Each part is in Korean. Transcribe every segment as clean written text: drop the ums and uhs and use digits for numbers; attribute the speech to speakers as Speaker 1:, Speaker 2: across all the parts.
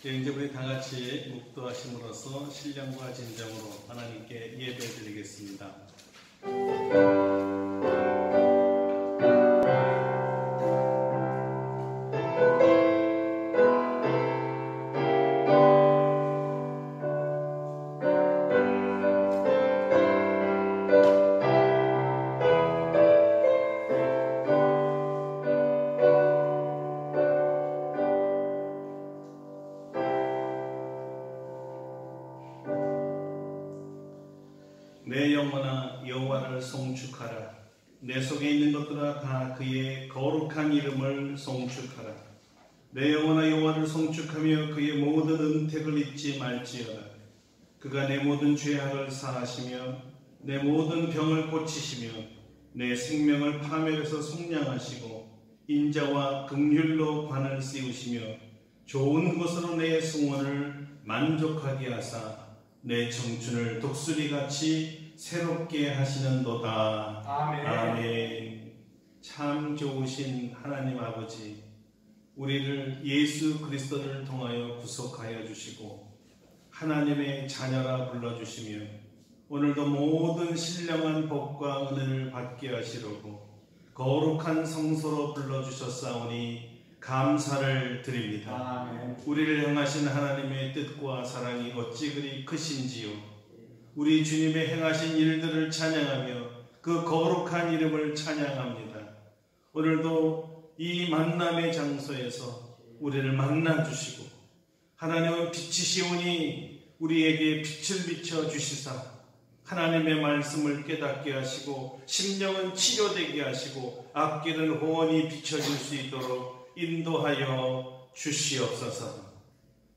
Speaker 1: 이제 우리 다 같이 묵도하심으로써 신령과 진정으로 하나님께 예배드리겠습니다. 내 영혼아 여호와를 송축하라. 내 속에 있는 것들아 다 그의 거룩한 이름을 송축하라. 내 영혼아 여호와를 송축하며 그의 모든 은택을 잊지 말지어다. 그가 내 모든 죄악을 사하시며 내 모든 병을 고치시며 내 생명을 파멸해서 속량하시고 인자와 긍휼로 관을 씌우시며 좋은 것으로 내 성원을 만족하게 하사 내 청춘을 독수리같이 새롭게 하시는도다.
Speaker 2: 아멘.
Speaker 1: 아멘. 참 좋으신 하나님 아버지, 우리를 예수 그리스도를 통하여 구속하여 주시고 하나님의 자녀라 불러주시며 오늘도 모든 신령한 복과 은혜를 받게 하시려고 거룩한 성소로 불러주셨사오니 감사를 드립니다.
Speaker 2: 아멘.
Speaker 1: 우리를 향하신 하나님의 뜻과 사랑이 어찌 그리 크신지요. 우리 주님의 행하신 일들을 찬양하며 그 거룩한 이름을 찬양합니다. 오늘도 이 만남의 장소에서 우리를 만나주시고 하나님은 빛이시오니 우리에게 빛을 비춰 주시사 하나님의 말씀을 깨닫게 하시고 심령은 치료되게 하시고 앞길은 호원이 비춰질 수 있도록 인도하여 주시옵소서.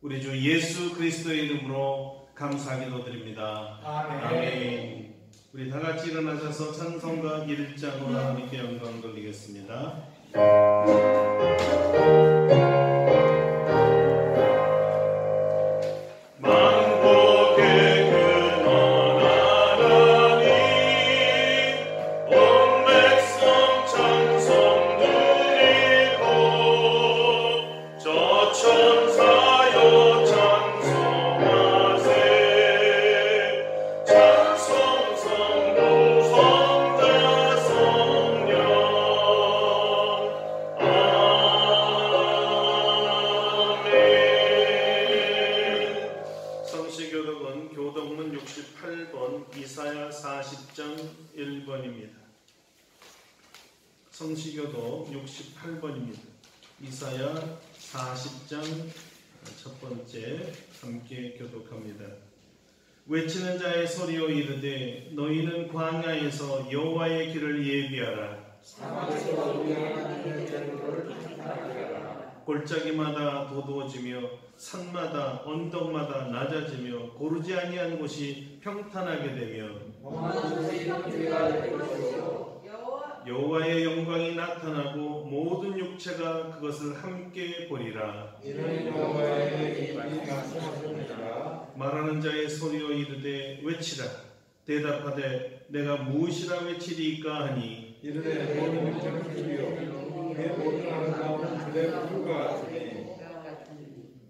Speaker 1: 우리 주 예수 그리스도의 이름으로 감사기도 드립니다.
Speaker 2: 아멘.
Speaker 1: 아멘. 우리 다 같이 일어나셔서 찬송가 1장으로 하나님께 영광 돌리겠습니다. 교동문 68번 이사야 40장 1번입니다. 성시교독 68번입니다. 이사야 40장 첫 번째 함께 교독합니다. 외치는 자의 소리여 이르되 너희는 광야에서 여호와의 길을 예비하라. 골짜기마다 도두어지며 산마다 언덕마다 낮아지며 고르지 아니한 곳이 평탄하게 되며 여호와의 영광이 나타나고 모든 육체가 그것을 함께 보리라. 말하는 자의 소리여 이르되 외치라. 대답하되 내가 무엇이라 외치리이까 하니
Speaker 2: 이르되 내 모든 주여 내 모든 아름다움은 그대 불과하시니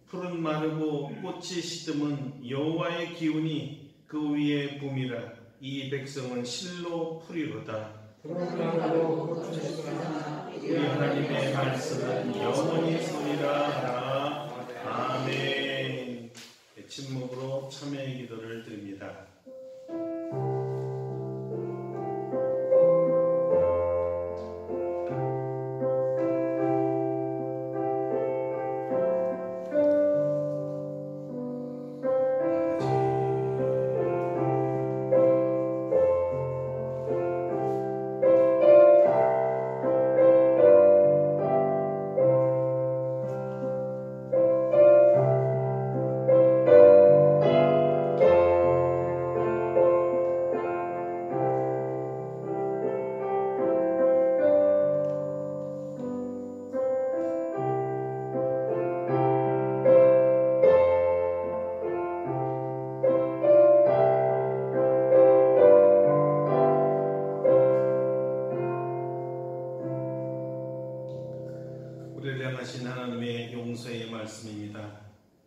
Speaker 1: 풀은 마르고 꽃이 시듬은 여호와의 기운이 그 위에 붐이라. 이 백성은 실로 풀이로다. 우리 하나님의 말씀은 영원히 서리라 하라. 아멘. 침묵으로 참회의 기도를 드립니다.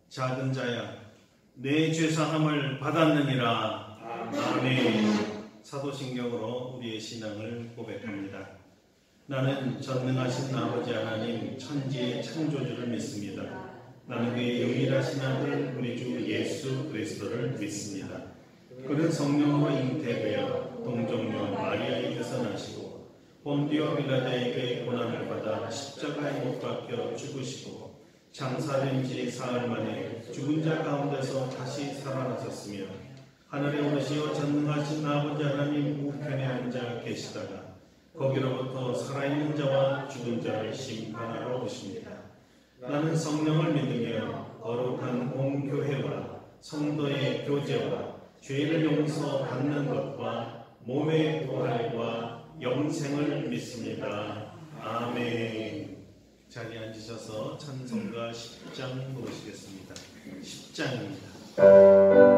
Speaker 1: 작은 자야 내 죄사함을 받았느니라. 아멘. 사도신경으로 우리의 신앙을 고백합니다. 나는 전능하신 아버지 하나님 천지의 창조주를 믿습니다. 나는 그의 유일하신 아들 우리 주 예수 그리스도를 믿습니다. 그는 성령으로 잉태되어 동정녀 마리아에게서 나시고 본디오 빌라도에게 고난을 받아 십자가에 못 박혀 죽으시고 장사된 지 사흘 만에 죽은 자 가운데서 다시 살아나셨으며 하늘에 오르시어 전능하신 아버지 하나님 우편에 앉아 계시다가 거기로부터 살아있는 자와 죽은 자를 심판하러 오십니다. 나는 성령을 믿으며 거룩한 공교회와 성도의 교제와 죄를 용서받는 것과 몸의 부활과 영생을 믿습니다. 아멘. 자리에 앉으셔서 찬송가 10장 부르시겠습니다. 10장입니다.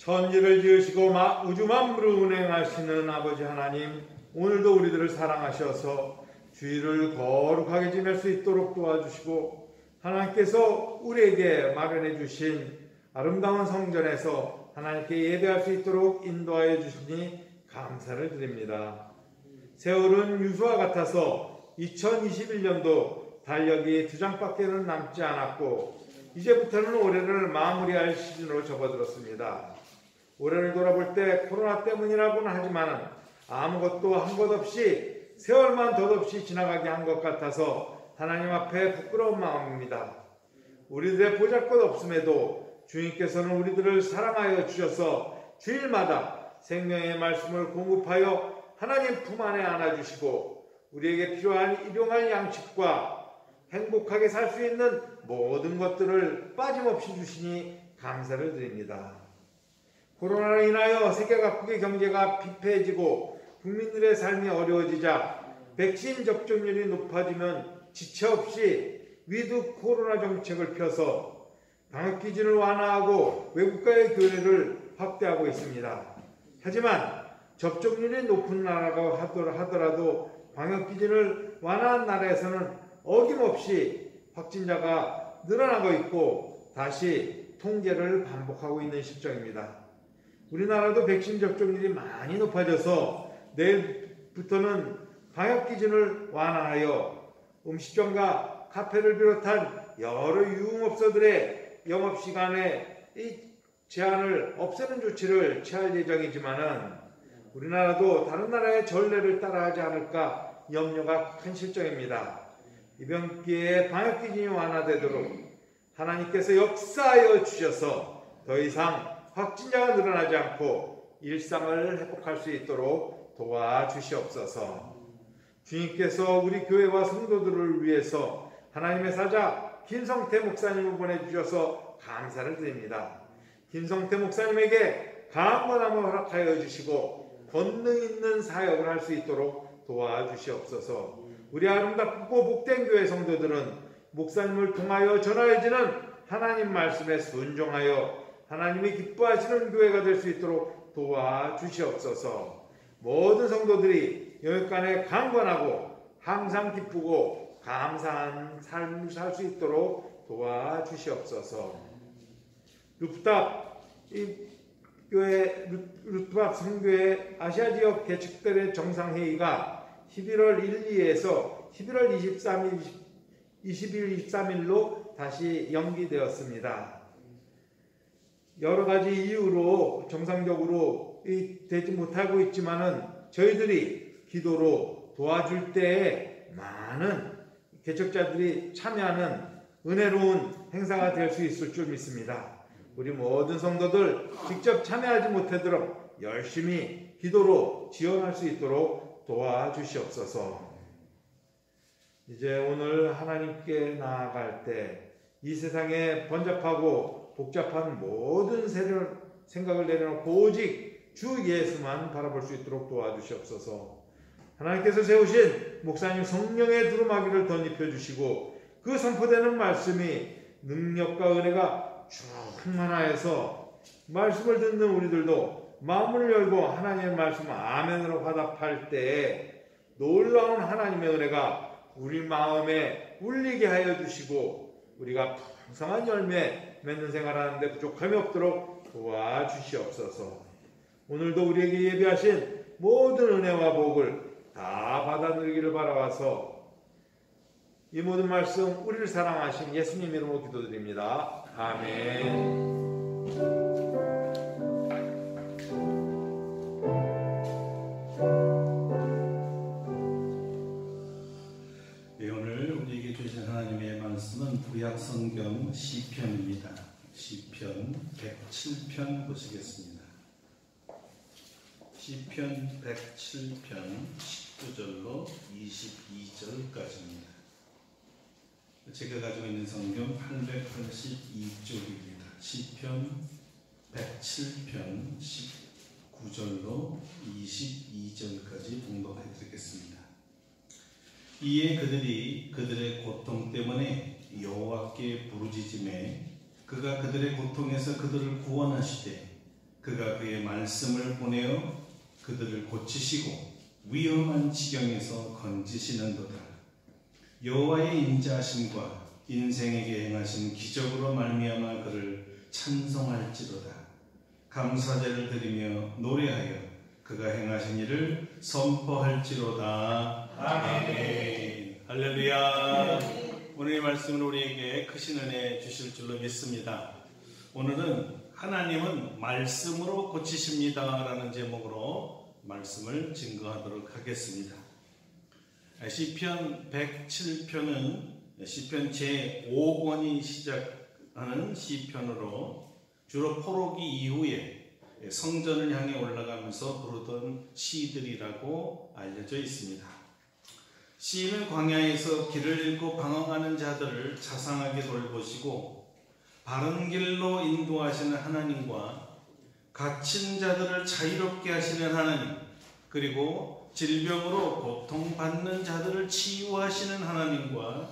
Speaker 2: 천지를 지으시고 우주 만물을 운행하시는 아버지 하나님, 오늘도 우리들을 사랑하셔서 주일을 거룩하게 지낼 수 있도록 도와주시고 하나님께서 우리에게 마련해 주신 아름다운 성전에서 하나님께 예배할 수 있도록 인도하여 주시니 감사를 드립니다. 세월은 유수와 같아서 2021년도 달력이 2장밖에는 남지 않았고 이제부터는 올해를 마무리할 시즌으로 접어들었습니다. 올해를 돌아볼 때 코로나 때문이라고는 하지만 아무것도 한 것 없이 세월만 덧없이 지나가게 한 것 같아서 하나님 앞에 부끄러운 마음입니다. 우리들의 보잘것 없음에도 주님께서는 우리들을 사랑하여 주셔서 주일마다 생명의 말씀을 공급하여 하나님 품 안에 안아주시고 우리에게 필요한 일용할 양식과 행복하게 살 수 있는 모든 것들을 빠짐없이 주시니 감사를 드립니다. 코로나로 인하여 세계 각국의 경제가 피폐해지고 국민들의 삶이 어려워지자 백신 접종률이 높아지면 지체 없이 위드 코로나 정책을 펴서 방역 기준을 완화하고 외국과의 교류를 확대하고 있습니다. 하지만 접종률이 높은 나라가 하더라도 방역 기준을 완화한 나라에서는 어김없이 확진자가 늘어나고 있고 다시 통계를 반복하고 있는 실정입니다. 우리나라도 백신 접종률이 많이 높아져서 내일 부터는 방역 기준을 완화하여 음식점과 카페를 비롯한 여러 유흥업소들의 영업시간에 이 제한을 없애는 조치를 취할 예정이지만은 우리나라도 다른 나라의 전례를 따라하지 않을까 염려가 큰 실정입니다. 이번 기회에 방역 기준이 완화되도록 하나님께서 역사하여 주셔서 더 이상 확진자가 늘어나지 않고 일상을 회복할 수 있도록 도와주시옵소서. 주님께서 우리 교회와 성도들을 위해서 하나님의 사자 김성태 목사님을 보내주셔서 감사를 드립니다. 김성태 목사님에게 강한 권함을 허락하여 주시고 권능 있는 사역을 할 수 있도록 도와주시옵소서. 우리 아름답고 복된 교회 성도들은 목사님을 통하여 전하여지는 하나님 말씀에 순종하여 하나님이 기뻐하시는 교회가 될 수 있도록 도와주시옵소서. 모든 성도들이 영육간에 강건하고 항상 기쁘고 감사한 삶을 살 수 있도록 도와주시옵소서. 루프탑 교회 루프탑 성교회 아시아 지역 개척들의 정상회의가 11월 1, 2에서 11월 20일, 23일로 다시 연기되었습니다. 여러 가지 이유로 정상적으로 되지 못하고 있지만은 저희들이 기도로 도와줄 때에 많은 개척자들이 참여하는 은혜로운 행사가 될 수 있을 줄 믿습니다. 우리 모든 성도들 직접 참여하지 못하도록 열심히 기도로 지원할 수 있도록 도와주시옵소서. 이제 오늘 하나님께 나아갈 때 이 세상에 번잡하고 복잡한 모든 생각을 내려놓고 오직 주 예수만 바라볼 수 있도록 도와주시옵소서. 하나님께서 세우신 목사님 성령의 두루마기를 덧입혀 주시고 그 선포되는 말씀이 능력과 은혜가 충만하여서 말씀을 듣는 우리들도 마음을 열고 하나님의 말씀 아멘으로 화답할 때에 놀라운 하나님의 은혜가 우리 마음에 울리게 하여 주시고 우리가 풍성한 열매 맺는 생활하는데 부족함이 없도록 도와주시옵소서. 오늘도 우리에게 예비하신 모든 은혜와 복을 다 받아 누리기를 바라와서 이 모든 말씀 우리를 사랑하신 예수님 이름으로 기도드립니다. 아멘.
Speaker 1: 말씀은 구약성경 시편입니다. 시편 107편 보시겠습니다. 시편 107편 19절로 22절까지입니다. 제가 가지고 있는 성경 882쪽입니다. 시편 107편 19절로 22절까지 봉독해 드리겠습니다. 이에 그들이 그들의 고통 때문에 여호와께 부르짖음에 그가 그들의 고통에서 그들을 구원하시되 그가 그의 말씀을 보내어 그들을 고치시고 위험한 지경에서 건지시는도다. 여호와의 인자하심과 인생에게 행하신 기적으로 말미암아 그를 찬송할지로다. 감사제를 드리며 노래하여 그가 행하신 일을 선포할지로다. 아멘. 할렐루야. 오늘의 말씀은 우리에게 크신 은혜 주실 줄로 믿습니다. 오늘은 하나님은 말씀으로 고치십니다 라는 제목으로 말씀을 증거하도록 하겠습니다. 시편 107편은 시편 제5권이 시작하는 시편으로 주로 포로기 이후에 성전을 향해 올라가면서 부르던 시들이라고 알려져 있습니다. 시인은 광야에서 길을 잃고 방황하는 자들을 자상하게 돌보시고 바른 길로 인도하시는 하나님과 갇힌 자들을 자유롭게 하시는 하나님, 그리고 질병으로 고통받는 자들을 치유하시는 하나님과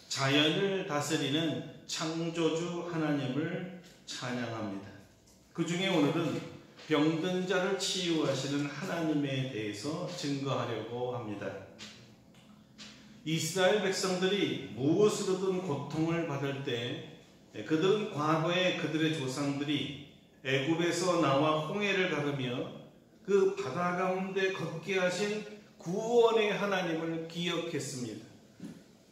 Speaker 1: 자연을 다스리는 창조주 하나님을 찬양합니다. 그 중에 오늘은 병든 자를 치유하시는 하나님에 대해서 증거하려고 합니다. 이스라엘 백성들이 무엇으로든 고통을 받을 때 그들은 과거에 그들의 조상들이 애굽에서 나와 홍해를 가르며 그 바다 가운데 걷게 하신 구원의 하나님을 기억했습니다.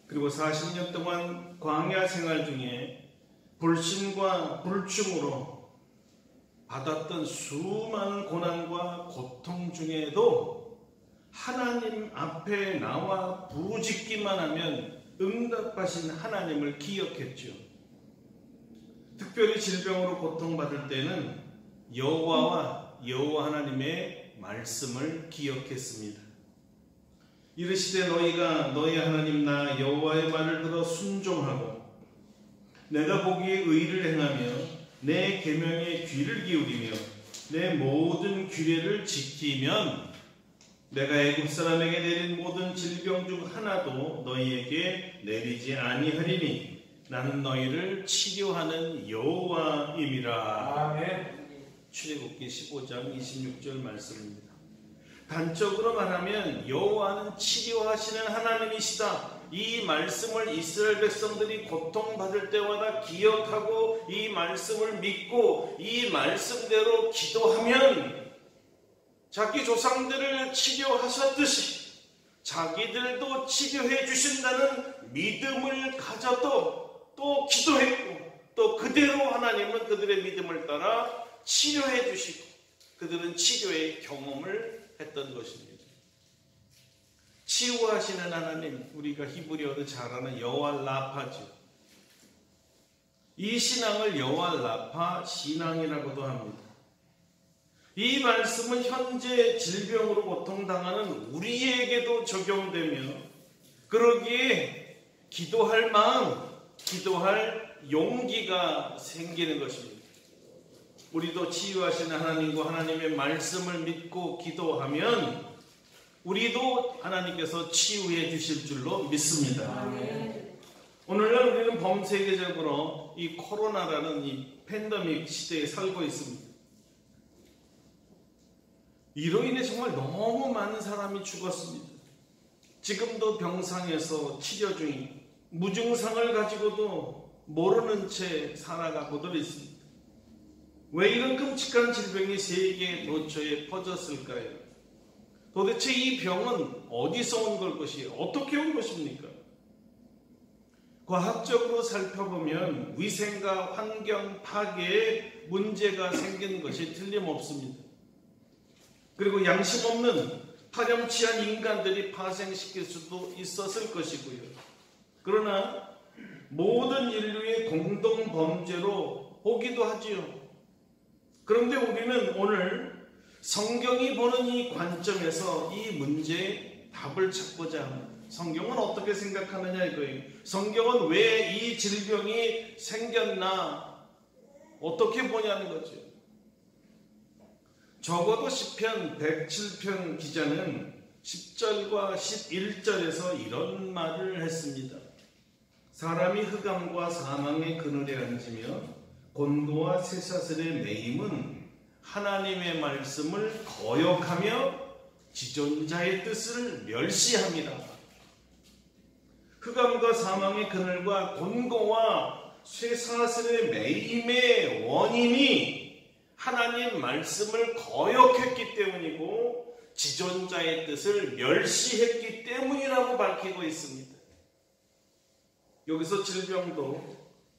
Speaker 1: 그리고 40년 동안 광야 생활 중에 불신과 불충으로 받았던 수많은 고난과 고통 중에도 하나님 앞에 나와 부르짖기만 하면 응답하신 하나님을 기억했죠. 특별히 질병으로 고통받을 때는 여호와 하나님의 말씀을 기억했습니다. 이르시되 너희가 너희 하나님 나 여호와의 말을 들어 순종하고 내가 보기에 의를 행하며 내 계명에 귀를 기울이며 내 모든 규례를 지키면 내가 애굽 사람에게 내린 모든 질병 중 하나도 너희에게 내리지 아니하리니 나는 너희를 치료하는 여호와임이라.
Speaker 2: 아멘.
Speaker 1: 출애굽기 15장 26절 말씀입니다. 단적으로 말하면 여호와는 치료하시는 하나님이시다. 이 말씀을 이스라엘 백성들이 고통받을 때마다 기억하고 이 말씀을 믿고 이 말씀대로 기도하면 자기 조상들을 치료하셨듯이 자기들도 치료해 주신다는 믿음을 가져도 또 기도했고 또 그대로 하나님은 그들의 믿음을 따라 치료해 주시고 그들은 치료의 경험을 했던 것입니다. 치유하시는 하나님, 우리가 히브리어로 잘 아는 여호와 라파죠. 이 신앙을 여호와 라파 신앙이라고도 합니다. 이 말씀은 현재 질병으로 고통당하는 우리에게도 적용되며 그러기에 기도할 마음, 기도할 용기가 생기는 것입니다. 우리도 치유하시는 하나님과 하나님의 말씀을 믿고 기도하면 우리도 하나님께서 치유해 주실 줄로 믿습니다.
Speaker 2: 아멘.
Speaker 1: 오늘날 우리는 범세계적으로 이 코로나라는 이 팬데믹 시대에 살고 있습니다. 이로 인해 정말 너무 많은 사람이 죽었습니다. 지금도 병상에서 치료 중인 무증상을 가지고도 모르는 채 살아가고들 있습니다. 왜 이런 끔찍한 질병이 세계 도처에 퍼졌을까요? 도대체 이 병은 어디서 온 것이 어떻게 온 것입니까? 과학적으로 살펴보면 위생과 환경 파괴에 문제가 생긴 것이 틀림없습니다. 그리고 양심 없는 파렴치한 인간들이 파생시킬 수도 있었을 것이고요. 그러나 모든 인류의 공동 범죄로 보기도 하지요. 그런데 우리는 오늘 성경이 보는 이 관점에서 이 문제의 답을 찾고자 합니다. 성경은 어떻게 생각하느냐 이거예요. 성경은 왜 이 질병이 생겼나 어떻게 보냐는 거죠. 적어도 시편 107편 기자는 10절과 11절에서 이런 말을 했습니다. 사람이 흑암과 사망의 그늘에 앉으며 곤고와 쇠사슬에 매임은 하나님의 말씀을 거역하며 지존자의 뜻을 멸시합니다. 흑암과 사망의 그늘과 곤고와 쇠사슬의 매임의 원인이 하나님 말씀을 거역했기 때문이고 지존자의 뜻을 멸시했기 때문이라고 밝히고 있습니다. 여기서 질병도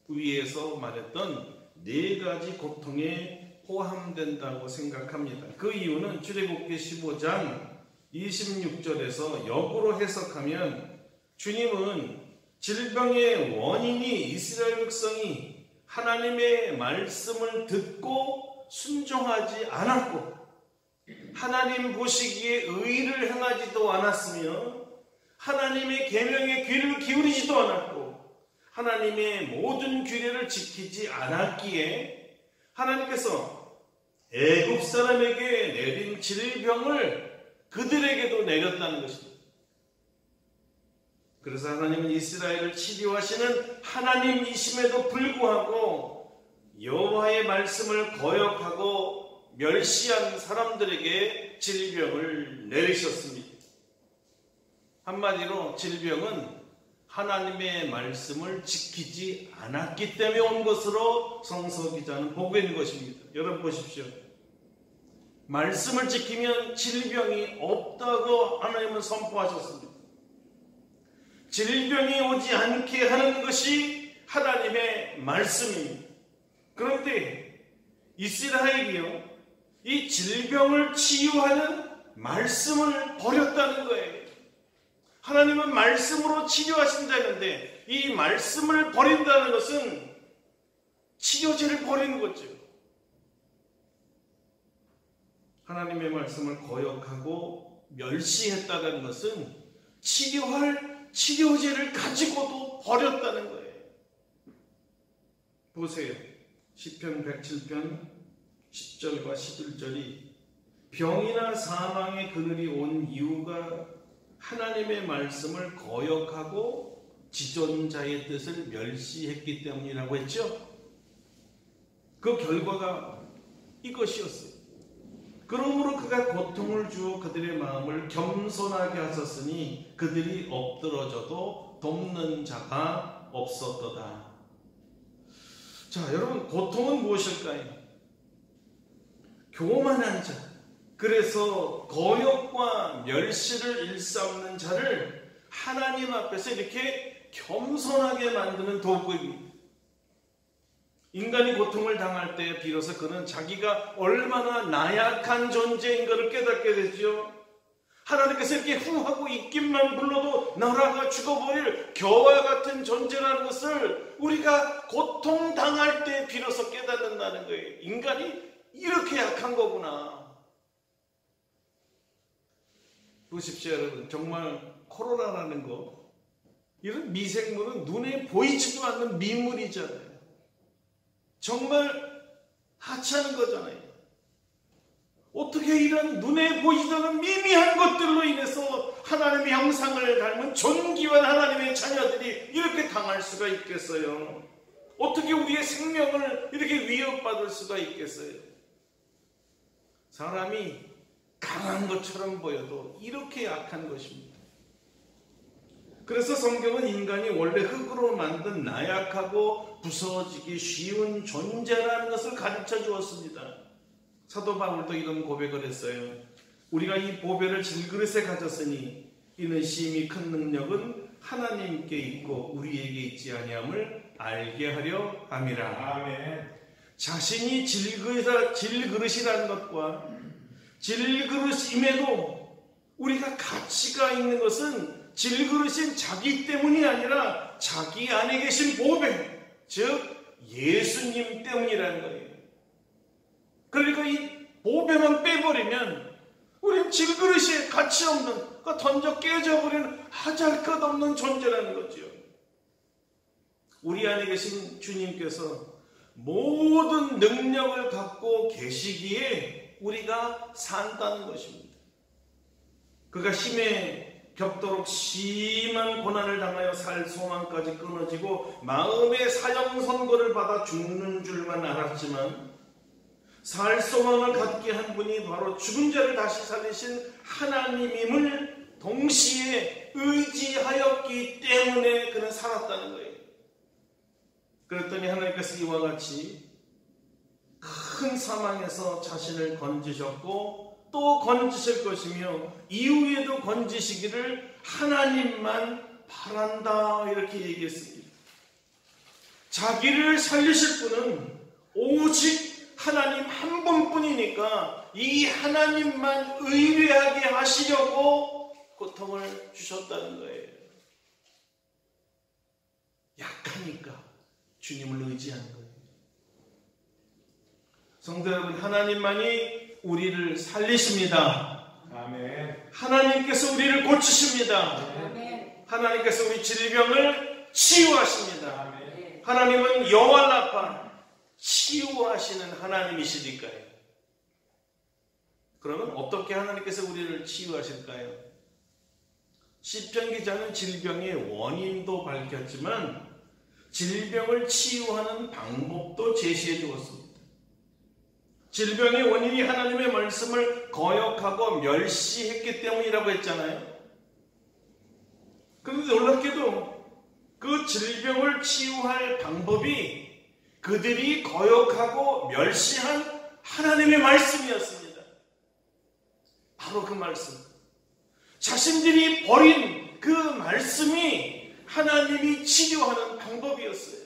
Speaker 1: 위에서 말했던 4가지 고통에 포함된다고 생각합니다. 그 이유는 출애굽기 15장 26절에서 역으로 해석하면 주님은 질병의 원인이 이스라엘 백성이 하나님의 말씀을 듣고 순종하지 않았고 하나님 보시기에 의를 행하지도 않았으며 하나님의 계명에 귀를 기울이지도 않았고 하나님의 모든 규례를 지키지 않았기에 하나님께서 애굽 사람에게 내린 질병을 그들에게도 내렸다는 것입니다. 그래서 하나님은 이스라엘을 치료하시는 하나님이심에도 불구하고 여호와의 말씀을 거역하고 멸시한 사람들에게 질병을 내리셨습니다. 한마디로 질병은 하나님의 말씀을 지키지 않았기 때문에 온 것으로 성서 기자는 보고 있는 것입니다. 여러분 보십시오. 말씀을 지키면 질병이 없다고 하나님은 선포하셨습니다. 질병이 오지 않게 하는 것이 하나님의 말씀입니다. 그런데 이스라엘이요, 이 질병을 치유하는 말씀을 버렸다는 거예요. 하나님은 말씀으로 치료하신다는데 이 말씀을 버린다는 것은 치료제를 버리는 거죠. 하나님의 말씀을 거역하고 멸시했다는 것은 치료할 치료제를 가지고도 버렸다는 거예요. 보세요. 시편 107편 10절과 11절이 병이나 사망의 그늘이 온 이유가 하나님의 말씀을 거역하고 지존자의 뜻을 멸시했기 때문이라고 했죠. 그 결과가 이것이었어요. 그러므로 그가 고통을 주어 그들의 마음을 겸손하게 하셨으니 그들이 엎드러져도 돕는 자가 없었도다. 자, 여러분, 고통은 무엇일까요? 교만한 자, 그래서 거역과 멸시를 일삼는 자를 하나님 앞에서 이렇게 겸손하게 만드는 도구입니다. 인간이 고통을 당할 때 비로소 그는 자기가 얼마나 나약한 존재인 것을 깨닫게 되죠. 하나님께서 이렇게 후하고 입김만 불러도 나라가 죽어버릴 겨와 같은 존재라는 것을 우리가 고통당할 때 비로소 깨닫는다는 거예요. 인간이 이렇게 약한 거구나. 보십시오, 여러분. 정말 코로나라는 거, 이런 미생물은 눈에 보이지도 않는 미물이잖아요. 정말 하찮은 거잖아요. 어떻게 이런 눈에 보이지 않는 미미한 것들로 인해서 하나님의 형상을 닮은 존귀한 하나님의 자녀들이 이렇게 당할 수가 있겠어요? 어떻게 우리의 생명을 이렇게 위협받을 수가 있겠어요? 사람이 강한 것처럼 보여도 이렇게 약한 것입니다. 그래서 성경은 인간이 원래 흙으로 만든 나약하고 부서지기 쉬운 존재라는 것을 가르쳐 주었습니다. 사도 바울도 이런 고백을 했어요. 우리가 이 보배를 질그릇에 가졌으니 이는 심히 큰 능력은 하나님께 있고 우리에게 있지 아니함을 알게 하려 함이라.
Speaker 2: 아멘.
Speaker 1: 자신이 질그릇이라는 것과 질그릇임에도 우리가 가치가 있는 것은 질그릇인 자기 때문이 아니라 자기 안에 계신 보배, 즉 예수님 때문이라는 거예요. 그러니까 이 보배만 빼버리면 우린 질그릇이 가치 없는, 던져 깨져버리는 하잘것없는 존재라는 거죠. 우리 안에 계신 주님께서 모든 능력을 갖고 계시기에 우리가 산다는 것입니다. 그가 힘에 겹도록 심한 고난을 당하여 살 소망까지 끊어지고 마음의 사형 선고를 받아 죽는 줄만 알았지만 살 소망을 갖게 한 분이 바로 죽은 자를 다시 살리신 하나님임을 동시에 의지하였기 때문에 그는 살았다는 거예요. 그랬더니 하나님께서 이와 같이 큰 사망에서 자신을 건지셨고 또 건지실 것이며 이후에도 건지시기를 하나님만 바란다, 이렇게 얘기했습니다. 자기를 살리실 분은 오직 하나님 한 분뿐이니까 이 하나님만 의뢰하게 하시려고 고통을 주셨다는 거예요. 약하니까 주님을 의지한 거예요. 성도 여러분, 하나님만이 우리를 살리십니다.
Speaker 2: 아멘.
Speaker 1: 하나님께서 우리를 고치십니다.
Speaker 2: 아멘.
Speaker 1: 하나님께서 우리 질병을 치유하십니다.
Speaker 2: 아멘.
Speaker 1: 하나님은 여호와 라파, 치유하시는 하나님이시니까요. 그러면 어떻게 하나님께서 우리를 치유하실까요? 시편 기자는 질병의 원인도 밝혔지만 질병을 치유하는 방법도 제시해 주었습니다. 질병의 원인이 하나님의 말씀을 거역하고 멸시했기 때문이라고 했잖아요. 그런데 놀랍게도 그 질병을 치유할 방법이 그들이 거역하고 멸시한 하나님의 말씀이었습니다. 바로 그 말씀. 자신들이 버린 그 말씀이 하나님이 치료하는 방법이었어요.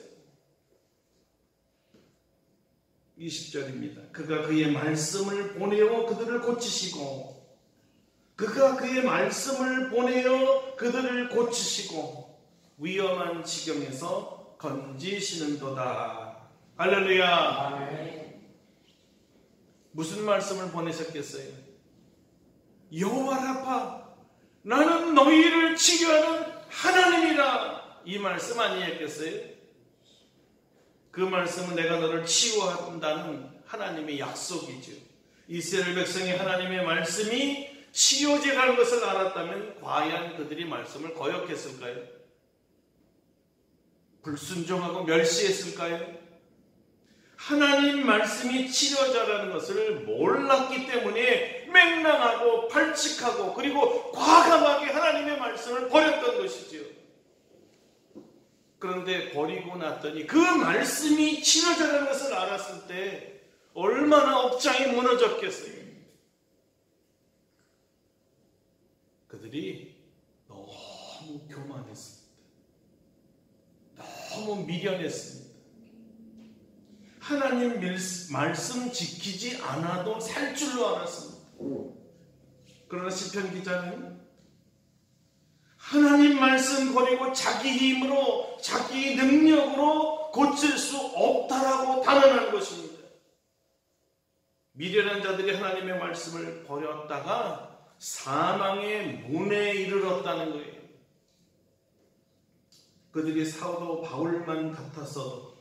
Speaker 1: 20절입니다. 그가 그의 말씀을 보내어 그들을 고치시고, 그가 그의 말씀을 보내어 그들을 고치시고 위험한 지경에서 건지시는도다. 할렐루야. 무슨 말씀을 보내셨겠어요? 여호와 라파, 나는 너희를 치료하는 하나님이라, 이 말씀 아니었겠어요? 그 말씀은 내가 너를 치유한다는 하나님의 약속이죠. 이스라엘 백성이 하나님의 말씀이 치유제라는 것을 알았다면 과연 그들이 말씀을 거역했을까요? 불순종하고 멸시했을까요? 하나님 말씀이 치료자라는 것을 몰랐기 때문에 맹랑하고 발칙하고 그리고 과감하게 하나님의 말씀을 버렸던 것이지요. 그런데 버리고 났더니 그 말씀이 치료자라는 것을 알았을 때 얼마나 업장이 무너졌겠어요. 그들이 너무 교만했습니다. 너무 미련했습니다. 하나님 말씀 지키지 않아도 살 줄로 알았습니다. 그러나 시편 기자는 하나님 말씀 버리고 자기 힘으로, 자기 능력으로 고칠 수 없다라고 단언한 것입니다. 미련한 자들이 하나님의 말씀을 버렸다가 사망의 문에 이르렀다는 거예요. 그들이 사도 바울만 같아서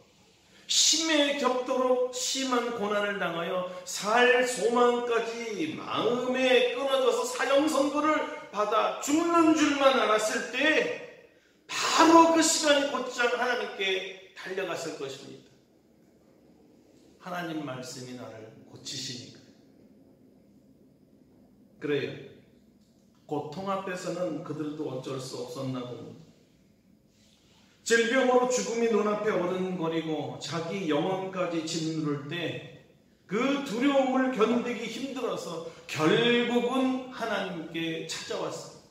Speaker 1: 심에 겹도록 심한 고난을 당하여 살 소망까지 마음에 끊어져서 사형 선고를 받아 죽는 줄만 알았을 때 바로 그 시간이 곧장 하나님께 달려갔을 것입니다. 하나님 말씀이 나를 고치시니까. 그래요. 고통 앞에서는 그들도 어쩔 수 없었나 봅니다. 질병으로 죽음이 눈앞에 어른거리고 자기 영혼까지 짓누를 때 그 두려움을 견디기 힘들어서 결국은 하나님께 찾아왔습니다.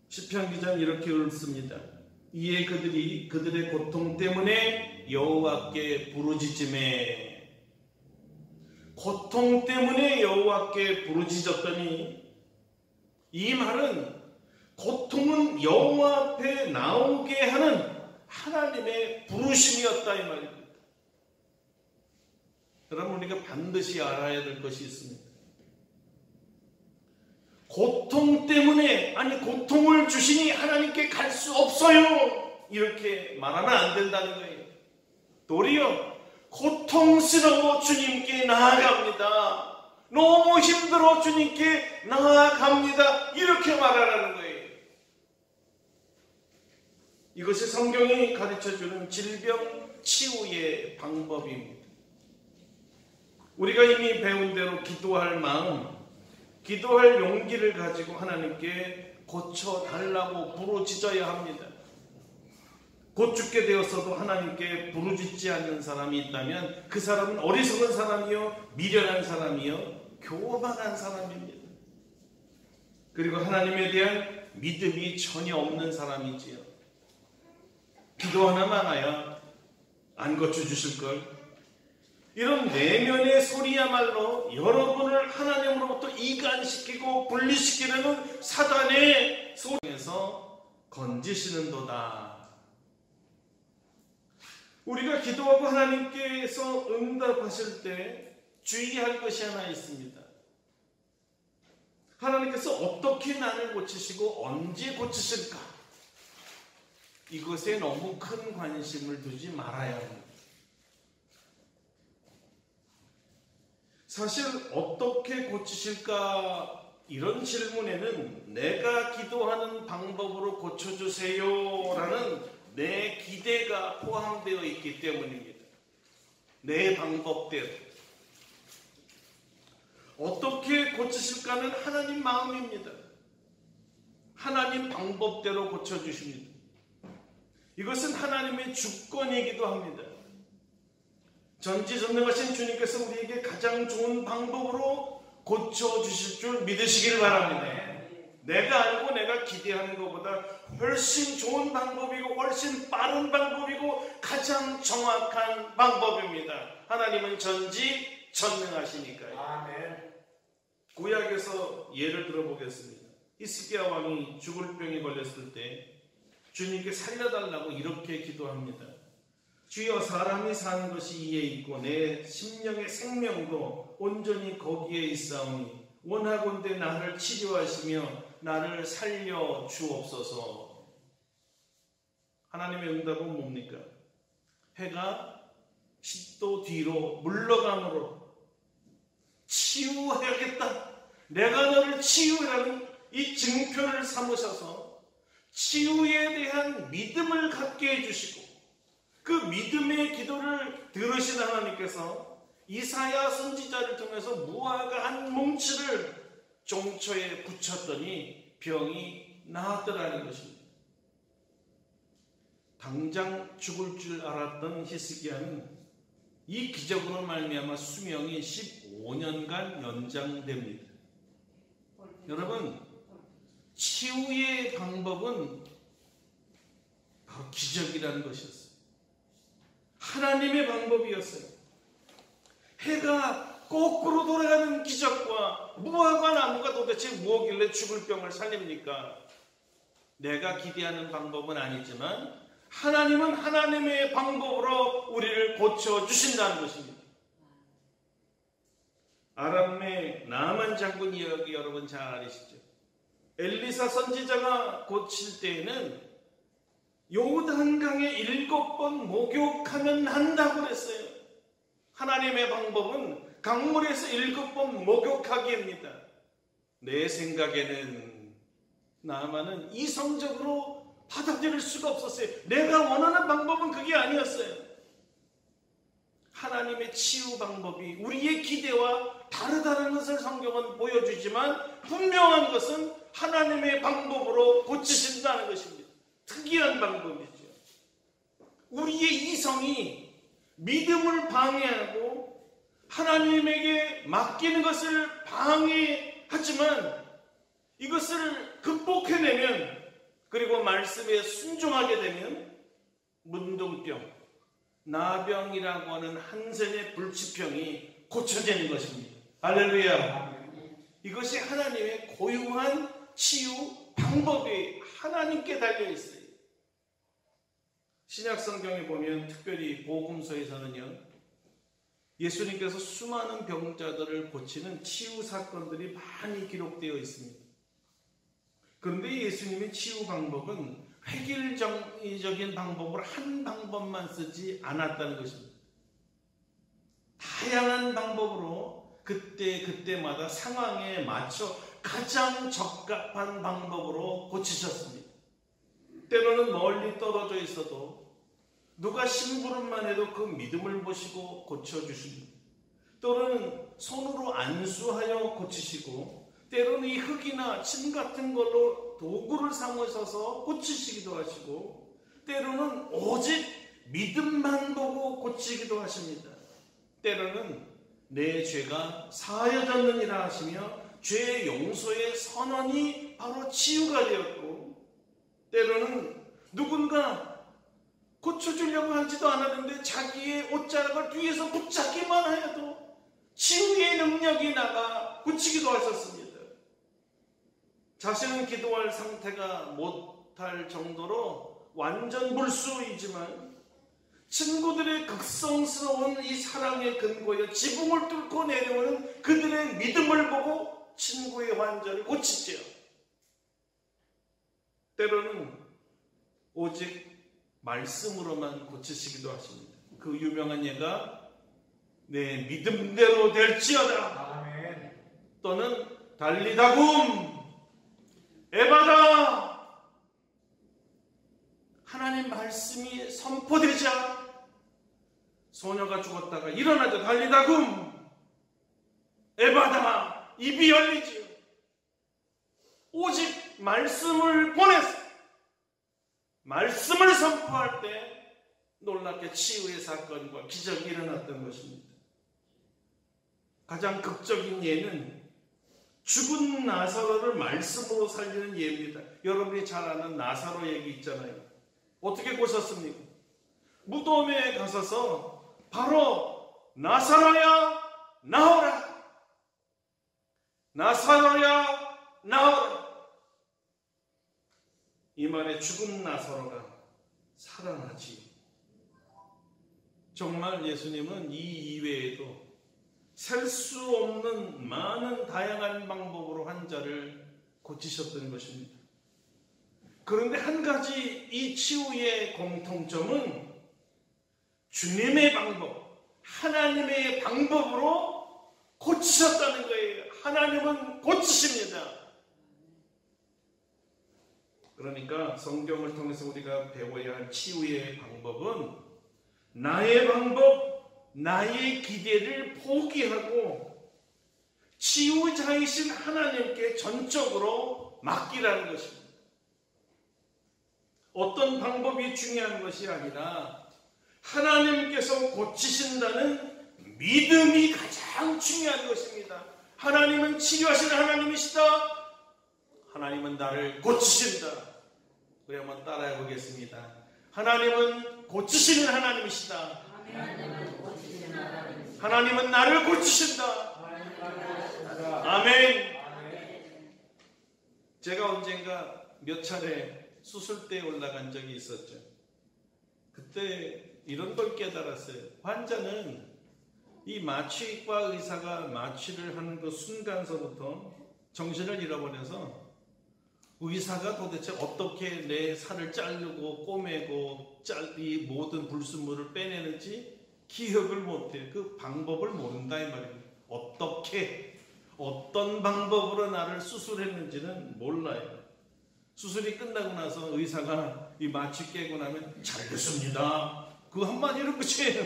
Speaker 1: 시편 기자는 이렇게 읊습니다. 이에 그들이 그들의 고통 때문에 여호와께 부르짖음에, 고통 때문에 여호와께 부르짖었더니, 이 말은 고통은 여호와 앞에 나오게 하는 하나님의 부르심이었다 이 말입니다. 여러분, 우리가 반드시 알아야 될 것이 있습니다. 고통 때문에, 아니 고통을 주시니 하나님께 갈 수 없어요, 이렇게 말하면 안 된다는 거예요. 도리어 고통스러워 주님께 나아갑니다, 너무 힘들어 주님께 나아갑니다, 이렇게 말하라는 거예요. 이것이 성경이 가르쳐주는 질병 치유의 방법입니다. 우리가 이미 배운 대로 기도할 마음, 기도할 용기를 가지고 하나님께 고쳐달라고 부르짖어야 합니다. 곧 죽게 되었어도 하나님께 부르짖지 않는 사람이 있다면 그 사람은 어리석은 사람이요, 미련한 사람이요, 교만한 사람입니다. 그리고 하나님에 대한 믿음이 전혀 없는 사람이지요. 기도 하나만 하야 안 고쳐주실걸, 이런 내면의 소리야말로 여러분을 하나님으로부터 이간시키고 분리시키려는 사단의 소리에서 건지시는도다. 우리가 기도하고 하나님께서 응답하실 때 주의할 것이 하나 있습니다. 하나님께서 어떻게 나를 고치시고 언제 고치실까? 이것에 너무 큰 관심을 두지 말아야 합니다. 사실 어떻게 고치실까? 이런 질문에는 내가 기도하는 방법으로 고쳐주세요 라는 내 기대가 포함되어 있기 때문입니다. 내 방법대로. 어떻게 고치실까는 하나님 마음입니다. 하나님 방법대로 고쳐주십니다. 이것은 하나님의 주권이기도 합니다. 전지전능하신 주님께서 우리에게 가장 좋은 방법으로 고쳐주실 줄 믿으시길 바랍니다. 내가 알고 내가 기대하는 것보다 훨씬 좋은 방법이고 훨씬 빠른 방법이고 가장 정확한 방법입니다. 하나님은 전지전능하시니까요.
Speaker 2: 아멘.
Speaker 1: 구약에서 예를 들어보겠습니다. 히스기야 왕이 죽을 병에 걸렸을 때 주님께 살려달라고 이렇게 기도합니다. 주여, 사람이 사는 것이 이에 있고 내 심령의 생명도 온전히 거기에 있사오니 원하건대 나를 치료하시며 나를 살려 주옵소서. 하나님의 응답은 뭡니까? 해가 10도 뒤로 물러감으로 치유해야겠다, 내가 너를 치유라는 이 증표를 삼으셔서 치유에 대한 믿음을 갖게 해주시고, 그 믿음의 기도를 들으신 하나님께서 이사야 선지자를 통해서 무화과 한 뭉치를 종초에 붙였더니 병이 나았더라는 것입니다. 당장 죽을 줄 알았던 히스기야는 이 기적으로 말미암아 수명이 15년간 연장됩니다. 여러분, 치유의 방법은 바로 기적이라는 것이었어요. 하나님의 방법이었어요. 해가 거꾸로 돌아가는 기적과 무화과 나무가 도대체 무엇길래 죽을 병을 살립니까? 내가 기대하는 방법은 아니지만 하나님은 하나님의 방법으로 우리를 고쳐주신다는 것입니다. 아람의 나만 장군 이야기 여러분 잘 아시죠? 엘리사 선지자가 고칠 때에는 요단강에 7번 목욕하면 난다고 그랬어요. 하나님의 방법은 강물에서 7번 목욕하기입니다. 내 생각에는 나만은 이성적으로 받아들일 수가 없었어요. 내가 원하는 방법은 그게 아니었어요. 하나님의 치유 방법이 우리의 기대와 다르다는 것을 성경은 보여주지만 분명한 것은 하나님의 방법으로 고치신다는 것입니다. 특이한 방법이죠. 우리의 이성이 믿음을 방해하고 하나님에게 맡기는 것을 방해하지만 이것을 극복해내면, 그리고 말씀에 순종하게 되면 문둥병, 나병이라고 하는 한센의 불치병이 고쳐지는 것입니다. 할렐루야. 이것이 하나님의 고유한 치유 방법이 하나님께 달려있어요. 신약성경에 보면 특별히 복음서에서는요, 예수님께서 수많은 병자들을 고치는 치유 사건들이 많이 기록되어 있습니다. 그런데 예수님의 치유 방법은 획일적인 방법으로 한 방법만 쓰지 않았다는 것입니다. 다양한 방법으로 그때마다 상황에 맞춰 가장 적합한 방법으로 고치셨습니다. 때로는 멀리 떨어져 있어도 누가 심부름만 해도 그 믿음을 보시고 고쳐주십니다. 또는 손으로 안수하여 고치시고, 때로는 이 흙이나 침 같은 걸로 도구를 삼으셔서 고치시기도 하시고, 때로는 오직 믿음만 보고 고치기도 하십니다. 때로는 내 죄가 사하여졌느니라 하시며 죄 용서의 선언이 바로 치유가 되었고, 때로는 누군가 고쳐주려고 하지도 않았는데 자기의 옷자락을 뒤에서 붙잡기만 하여도 치유의 능력이 나가 고치기도 하셨습니다. 자신은 기도할 상태가 못할 정도로 완전 불수이지만 친구들의 극성스러운 이 사랑의 근거에 지붕을 뚫고 내려오는 그들의 믿음을 보고 친구의 환자를 고치지요. 때로는 오직 말씀으로만 고치시기도 하십니다. 그 유명한 예가 내 믿음대로 될지어다.
Speaker 2: 아멘.
Speaker 1: 또는 달리다굼 에바다. 하나님 말씀이 선포되자 소녀가 죽었다가 일어나자 달리다굼 에바다. 입이 열리지요. 오직 말씀을 보내서 말씀을 선포할 때 놀랍게 치유의 사건과 기적이 일어났던 것입니다. 가장 극적인 예는 죽은 나사로를 말씀으로 살리는 예입니다. 여러분이 잘 아는 나사로 얘기 있잖아요. 어떻게 고쳤습니까? 무덤에 가서서 바로 나사로야 나오라, 나사로야 나오라. 이 말에 죽은 나사로가 살아나지. 정말 예수님은 이 이외에도 셀 수 없는 많은 다양한 방법으로 환자를 고치셨던 것입니다. 그런데 한 가지 이 치유의 공통점은 주님의 방법, 하나님의 방법으로 고치셨다는 거예요. 하나님은 고치십니다. 그러니까 성경을 통해서 우리가 배워야 할 치유의 방법은 나의 방법, 나의 기대를 포기하고 치유자이신 하나님께 전적으로 맡기라는 것입니다. 어떤 방법이 중요한 것이 아니라 하나님께서 고치신다는 믿음이 가장 중요한 것입니다. 하나님은 치료하시는 하나님이시다. 하나님은 나를 고치신다. 우리 한번 따라해 보겠습니다. 하나님은 고치시는 하나님이시다. 하나님은 나를 고치신다. 아멘. 제가 언젠가 몇 차례 수술대에 올라간 적이 있었죠. 그때 이런 걸 깨달았어요. 환자는 이 마취과 의사가 마취를 하는 그 순간서부터 정신을 잃어버려서 의사가 도대체 어떻게 내 살을 자르고 꼬매고 이 모든 불순물을 빼내는지 기억을 못해요. 그 방법을 모른다 이 말입니다. 어떻게 어떤 방법으로 나를 수술했는지는 몰라요. 수술이 끝나고 나서 의사가 이 마취 깨고 나면 잘 됐습니다. 그 한마디로 끝이에요.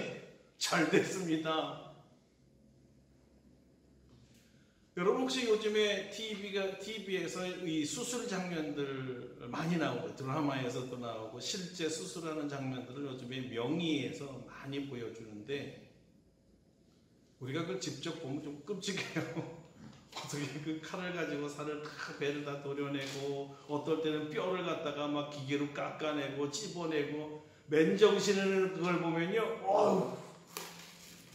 Speaker 1: 잘 됐습니다. 여러분 혹시 요즘에 TV에서 이 수술 장면들 많이 나오고 드라마에서도 나오고 실제 수술하는 장면들을 요즘에 명의에서 많이 보여주는데 우리가 그걸 직접 보면 좀 끔찍해요. 어떻게 그 칼을 가지고 살을 다 배를 다 도려내고 어떨 때는 뼈를 갖다가 막 기계로 깎아내고 찝어내고 맨정신을 그걸 보면요,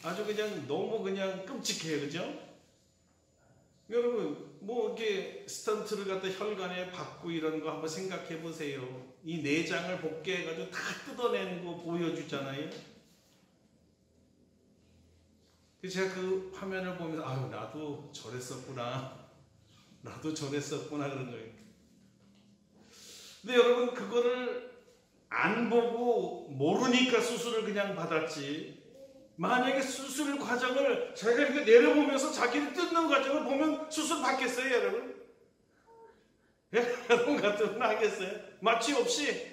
Speaker 1: 아주 그냥 너무 그냥 끔찍해요, 그죠? 여러분 뭐 이렇게 스턴트를 갖다 혈관에 받고 이런 거 한번 생각해 보세요. 이 내장을 복귀해가지고 다 뜯어내는 거 보여주잖아요. 제가 그 화면을 보면서 아유 나도 저랬었구나 그런 거예요. 근데 여러분 그거를 안 보고 모르니까 수술을 그냥 받았지. 만약에 수술 과정을 자기가 이렇게 내려보면서 자기를 뜯는 과정을 보면 수술 받겠어요, 여러분? 여러분 같으면 하겠어요? 마취 없이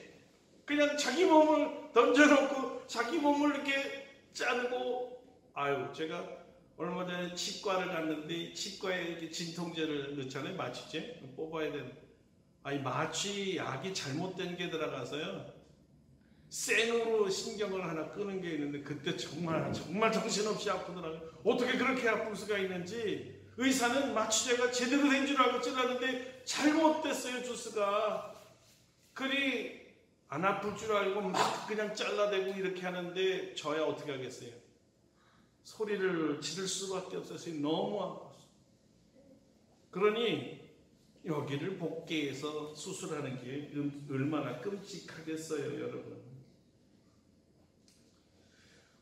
Speaker 1: 그냥 자기 몸을 던져놓고 자기 몸을 이렇게 자르고. 아유, 제가 얼마 전에 치과를 갔는데 치과에 이렇게 진통제를 넣잖아요, 마취제 뽑아야 되는. 아니 마취 약이 잘못된 게 들어가서요. 생으로 신경을 하나 끄는 게 있는데 그때 정말 정신없이 아프더라고요. 어떻게 그렇게 아플 수가 있는지. 의사는 마취제가 제대로 된 줄 알고 찔렀는데 잘못됐어요, 주스가. 그리 안 아플 줄 알고 막 그냥 잘라대고 이렇게 하는데 저야 어떻게 하겠어요. 소리를 지를 수밖에 없었어요. 너무 아팠어요. 그러니 여기를 복귀해서 수술하는 게 얼마나 끔찍하겠어요, 여러분.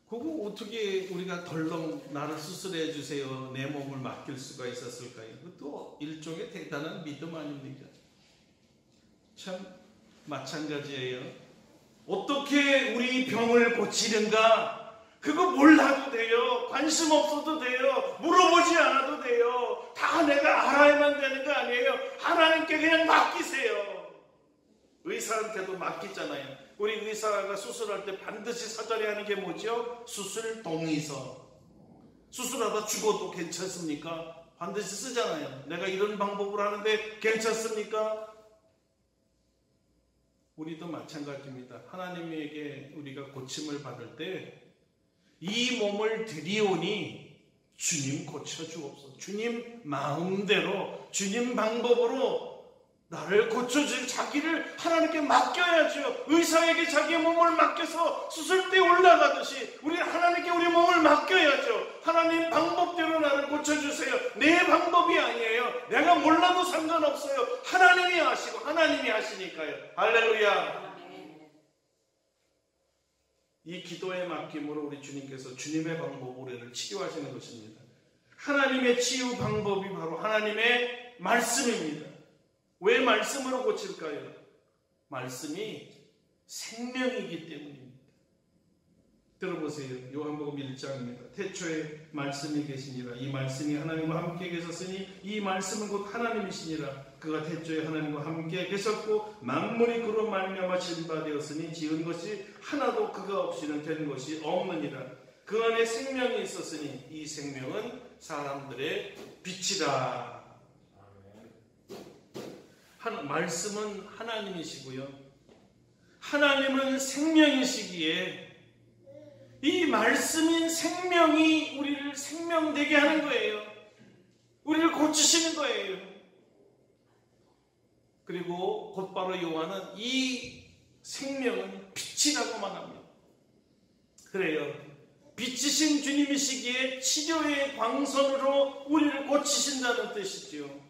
Speaker 1: 그거 어떻게 우리가 덜렁 나를 수술해 주세요, 내 몸을 맡길 수가 있었을까요? 그것도 일종의 대단한 믿음 아닙니까? 참 마찬가지예요. 어떻게 우리 병을 고치는가? 그거 몰라도 돼요. 관심 없어도 돼요. 물어보지 않아도 돼요. 다 내가 알아야만 되는 거 아니에요. 하나님께 그냥 맡기세요. 의사한테도 맡기잖아요. 우리 의사가 수술할 때 반드시 사전에 하는 게 뭐죠? 수술 동의서. 수술하다 죽어도 괜찮습니까? 반드시 쓰잖아요. 내가 이런 방법으로 하는데 괜찮습니까? 우리도 마찬가지입니다. 하나님에게 우리가 고침을 받을 때 이 몸을 드리오니 주님 고쳐주옵소서. 주님 마음대로, 주님 방법으로 나를 고쳐줄 자기를 하나님께 맡겨야죠. 의사에게 자기의 몸을 맡겨서 수술대에 올라가듯이 우리는 하나님께 우리 몸을 맡겨야죠. 하나님 방법대로 나를 고쳐주세요. 내 방법이 아니에요. 내가 몰라도 상관없어요. 하나님이 하시고 하나님이 하시니까요. 할렐루야. 이 기도의 맡김으로 우리 주님께서 주님의 방법으로 우리를 치료하시는 것입니다. 하나님의 치유 방법이 바로 하나님의 말씀입니다. 왜 말씀으로 고칠까요? 말씀이 생명이기 때문입니다. 들어보세요. 요한복음 1장입니다. 태초에 말씀이 계시니라. 이 말씀이 하나님과 함께 계셨으니 이 말씀은 곧 하나님이시니라. 그가 태초에 하나님과 함께 계셨고 만물이 그로 말미암아 지은 바 되었으니 지은 것이 하나도 그가 없이는 된 것이 없느니라. 그 안에 생명이 있었으니 이 생명은 사람들의 빛이라. 말씀은 하나님이시고요. 하나님은 생명이시기에 이 말씀인 생명이 우리를 생명되게 하는 거예요. 우리를 고치시는 거예요. 그리고 곧바로 요한은 이 생명은 빛이라고만 합니다. 그래요. 빛이신 주님이시기에 치료의 광선으로 우리를 고치신다는 뜻이지요.